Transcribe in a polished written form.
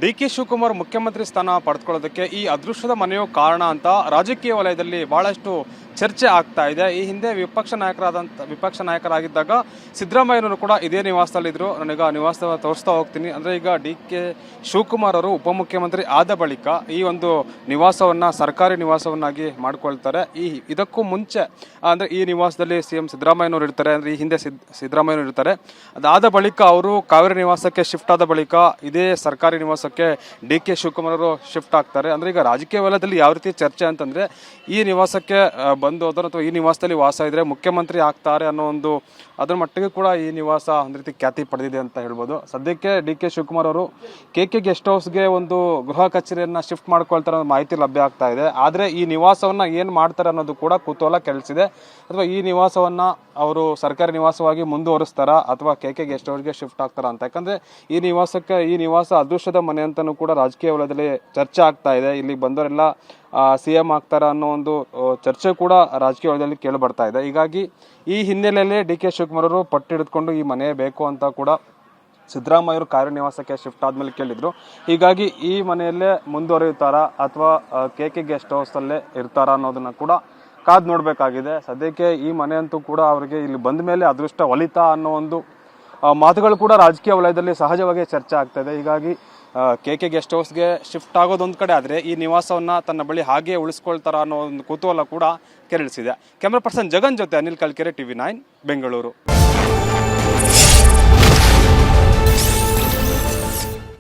D K Shivakumar ಮುಖ್ಯಮಂತ್ರಿ ಸ್ಥಾನ ಪಡೆದುಕೊಳ್ಳೋದಕ್ಕೆ ಈ ಅದೃಷ್ಟದ ಮನೆಯೂ ಕಾರಣ ಅಂತ ರಾಜಕೀಯ ವಲಯದಲ್ಲಿ ಬಹಳಷ್ಟು ಚರ್ಚೆ ಆಗ್ತಾ ಇದೆ. ಈ ಹಿಂದೆ ವಿಪಕ್ಷ ನಾಯಕರಾಗಿದ್ದಾಗ ಸಿದ್ದರಾಮಯ್ಯನವರು ಕೂಡ ಇದೇ ನಿವಾಸದಲ್ಲಿದ್ದರು. ನನಗೆ ಆ ನಿವಾಸ ತೋರಿಸ್ತಾ ಹೋಗ್ತೀನಿ. ಅಂದರೆ ಈಗ ಡಿ ಕೆ ಶಿವಕುಮಾರ್ ಅವರು ಉಪಮುಖ್ಯಮಂತ್ರಿ ಆದ ಬಳಿಕ ಈ ಒಂದು ನಿವಾಸವನ್ನು ಸರ್ಕಾರಿ ನಿವಾಸವನ್ನಾಗಿ ಮಾಡ್ಕೊಳ್ತಾರೆ. ಇದಕ್ಕೂ ಮುಂಚೆ ಅಂದರೆ ಈ ನಿವಾಸದಲ್ಲಿ CM ಸಿದ್ದರಾಮಯ್ಯನವರು ಇರ್ತಾರೆ. ಅಂದರೆ ಈ ಹಿಂದೆ ಸಿದ್ದರಾಮಯ್ಯನವರು ಇರ್ತಾರೆ. ಅದಾದ ಬಳಿಕ ಅವರು ಕಾವೇರಿ ನಿವಾಸಕ್ಕೆ ಶಿಫ್ಟ್ ಆದ ಬಳಿಕ ಇದೇ ಸರ್ಕಾರಿ ನಿವಾಸಕ್ಕೆ ಡಿ ಕೆ ಶಿವಕುಮಾರ್ ಅವರು ಶಿಫ್ಟ್ ಆಗ್ತಾರೆ. ಅಂದರೆ ಈಗ ರಾಜಕೀಯ ವಲಯದಲ್ಲಿ ಯಾವ ರೀತಿ ಚರ್ಚೆ ಅಂತಂದರೆ ಈ ನಿವಾಸಕ್ಕೆ ಬಂದು ಹೋದ್ರೆ ಅಥವಾ ಈ ನಿವಾಸದಲ್ಲಿ ವಾಸ ಇದ್ರೆ ಮುಖ್ಯಮಂತ್ರಿ ಆಗ್ತಾರೆ ಅನ್ನೋ ಒಂದು ಅದ್ರ ಮಟ್ಟಿಗೆ ಕೂಡ ಈ ನಿವಾಸ ಒಂದು ರೀತಿ ಖ್ಯಾತಿ ಪಡೆದಿದೆ ಅಂತ ಹೇಳ್ಬೋದು. ಸದ್ಯಕ್ಕೆ ಡಿ ಕೆ ಶಿವಕುಮಾರ್ ಅವರು KK ಗೆಸ್ಟ್ ಹೌಸ್ಗೆ ಒಂದು ಗೃಹ ಕಚೇರಿಯನ್ನು ಶಿಫ್ಟ್ ಮಾಡ್ಕೊಳ್ತಾರೆ ಅನ್ನೋ ಮಾಹಿತಿ ಲಭ್ಯ ಆಗ್ತಾ ಇದೆ. ಆದರೆ ಈ ನಿವಾಸವನ್ನು ಏನು ಮಾಡ್ತಾರೆ ಅನ್ನೋದು ಕೂಡ ಕುತೂಹಲ ಕೆಳಿಸಿದೆ. ಅಥವಾ ಈ ನಿವಾಸವನ್ನು ಅವರು ಸರ್ಕಾರಿ ನಿವಾಸವಾಗಿ ಮುಂದುವರಿಸ್ತಾರಾ ಅಥವಾ KK ಗೆಸ್ಟ್ ಹೌಸ್ಗೆ ಶಿಫ್ಟ್ ಆಗ್ತಾರಾ ಅಂತ. ಯಾಕಂದರೆ ಈ ನಿವಾಸ ಅದೃಷ್ಟದ ಮನೆ ಅಂತಲೂ ಕೂಡ ರಾಜಕೀಯ ವಲಯದಲ್ಲಿ ಚರ್ಚೆ ಆಗ್ತಾ ಇದೆ. ಇಲ್ಲಿ ಬಂದವರೆಲ್ಲ CM ಆಗ್ತಾರ ಅನ್ನೋ ಒಂದು ಚರ್ಚೆ ಕೂಡ ರಾಜಕೀಯ ವಲಯದಲ್ಲಿ ಕೇಳಿ ಬರ್ತಾ ಇದೆ. ಹೀಗಾಗಿ ಈ ಹಿನ್ನೆಲೆಯಲ್ಲಿ ಡಿ ಕೆ ಶಿವಕುಮಾರ್ ಅವರು ಪಟ್ಟು ಹಿಡಿದುಕೊಂಡು ಈ ಮನೆ ಬೇಕು ಅಂತ ಕೂಡ ಸಿದ್ದರಾಮಯ್ಯರು ಕಾರ್ಯನಿವಾಸಕ್ಕೆ ಶಿಫ್ಟ್ ಆದ್ಮೇಲೆ ಕೇಳಿದ್ರು. ಹೀಗಾಗಿ ಈ ಮನೆಯಲ್ಲೇ ಮುಂದುವರಿಯುತ್ತಾರಾ ಅಥವಾ KK ಗೆಸ್ಟ್ ಹೌಸ್ ಅಲ್ಲೇ ಇರ್ತಾರಾ ಅನ್ನೋದನ್ನ ಕೂಡ ಕಾದ್ ನೋಡ್ಬೇಕಾಗಿದೆ. ಸದ್ಯಕ್ಕೆ ಈ ಮನೆ ಅಂತೂ ಕೂಡ ಅವರಿಗೆ ಇಲ್ಲಿ ಬಂದ ಮೇಲೆ ಅದೃಷ್ಟ ಒಲಿತಾ ಅನ್ನೋ ಒಂದು ಮಾತುಗಳು ಕೂಡ ರಾಜಕೀಯ ವಲಯದಲ್ಲಿ ಸಹಜವಾಗಿ ಚರ್ಚೆ ಆಗ್ತಾ ಇದೆ. ಹೀಗಾಗಿ KK ಗೆಸ್ಟ್ ಹೌಸ್ಗೆ ಶಿಫ್ಟ್ ಆಗೋದೊಂದು ಕಡೆ ಆದರೆ ಈ ನಿವಾಸವನ್ನು ತನ್ನ ಬಳಿ ಹಾಗೆ ಉಳಿಸ್ಕೊಳ್ತಾರ ಅನ್ನೋ ಒಂದು ಕುತೂಹಲ ಕೂಡ ಕೆರಳಿಸಿದೆ. ಕ್ಯಾಮ್ರಾ ಪರ್ಸನ್ ಜಗನ್ ಜೊತೆ ಅನಿಲ್ ಕಲ್ಕೆರೆ TV9 ಬೆಂಗಳೂರು.